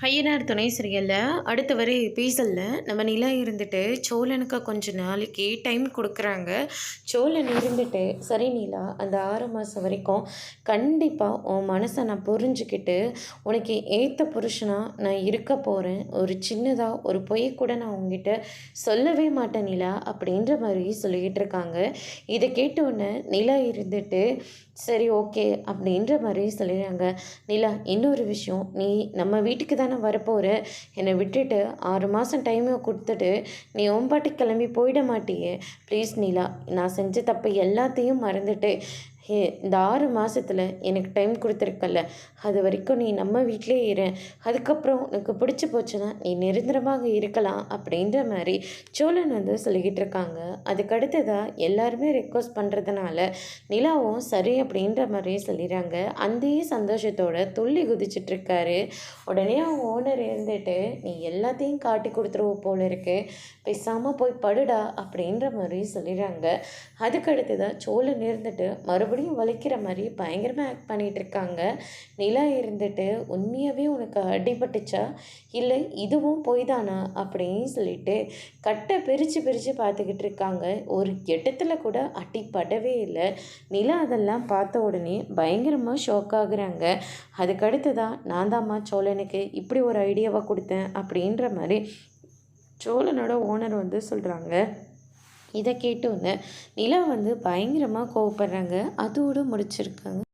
ஐயனார் துணை சீரியலில் அடுத்த வர எபிசோடில் நம்ம நிலா இருந்துட்டு சோழனுக்கு கொஞ்ச நாளைக்கு டைம் கொடுக்குறாங்க. சோழன் இருந்துட்டு சரி நிலா, அந்த 6 மாதம் வரைக்கும் கண்டிப்பாக உன் மனசை நான் புரிஞ்சுக்கிட்டு உனக்கு ஏற்ற புருஷனாக நான் இருக்க போகிறேன். ஒரு சின்னதாக ஒரு பொய் கூட நான் உங்ககிட்ட சொல்லவே மாட்டேன் நிலா அப்படின்ற மாதிரி சொல்லிக்கிட்டு இருக்காங்க. இதை கேட்டோன்னே நிலா இருந்துட்டு சரி ஓகே அப்படின்ற மாதிரி சொல்லிடுறாங்க. நிலா, இன்னொரு விஷயம், நீ நம்ம வீட்டுக்கு தானே வரப்போகிற. என்னை விட்டுட்டு 6 மாதம் டைமை கொடுத்துட்டு நீ ஒம்பாட்டுக்கு கிளம்பி போயிட மாட்டியே. ப்ளீஸ் நிலா, நான் செஞ்ச தப்பு எல்லாத்தையும் மறந்துட்டு இந்த 6 மாதத்தில் எனக்கு டைம் கொடுத்துருக்கல, அது வரைக்கும் நீ நம்ம வீட்டிலே இரு. அதுக்கப்புறம் உனக்கு பிடிச்சி போச்சுன்னா நீ நிரந்தரமாக இருக்கலாம் அப்படின்ற மாதிரி சோழன் சொல்லிக்கிட்டு இருக்காங்க. அதுக்கடுத்ததாக எல்லாருமே ரெக்வஸ்ட் பண்ணுறதுனால நிலாவும் சரி அப்படின்ற மாதிரியே சொல்லிடுறாங்க. அந்த சந்தோஷத்தோட துள்ளி குதிச்சிட்ருக்காரு. உடனே அவங்க ஓனர் இருந்துட்டு நீ எல்லாத்தையும் காட்டி கொடுத்துருவ போல இருக்கு, பேசாமல் போய் படுடா அப்படின்ற மாதிரி சொல்லிடுறாங்க. அதுக்கடுத்ததாக சோழன் இருந்துட்டு மறுபடியும் வலிக்கிற மாதிரி பயங்கரமாக ஆக்ட் பண்ணிகிட்டு இருக்காங்க. நிலா இருந்துட்டு உண்மையாகவே உனக்கு அடிபட்டுச்சா, இல்லை இதுவும் பொய் தானா அப்படின்னு சொல்லிட்டு கட்டை பிரித்து பிரித்து பார்த்துக்கிட்டு இருக்காங்க. ஒரு எட்டத்தில் கூட அடிப்படவே இல்லை. நிலா அதெல்லாம் பார்த்த உடனே பயங்கரமாக ஷாக் ஆகுறாங்க. அதுக்கடுத்ததான் நான் தாம்மா சோழனுக்கு இப்படி ஒரு ஐடியாவை கொடுத்தேன் அப்படின்ற மாதிரி சோழனோட ஓனர் சொல்கிறாங்க. இதை கேட்டோன்னே நிலா பயங்கரமாக கோவப்படுறாங்க. அதோடு முடிச்சிருக்காங்க.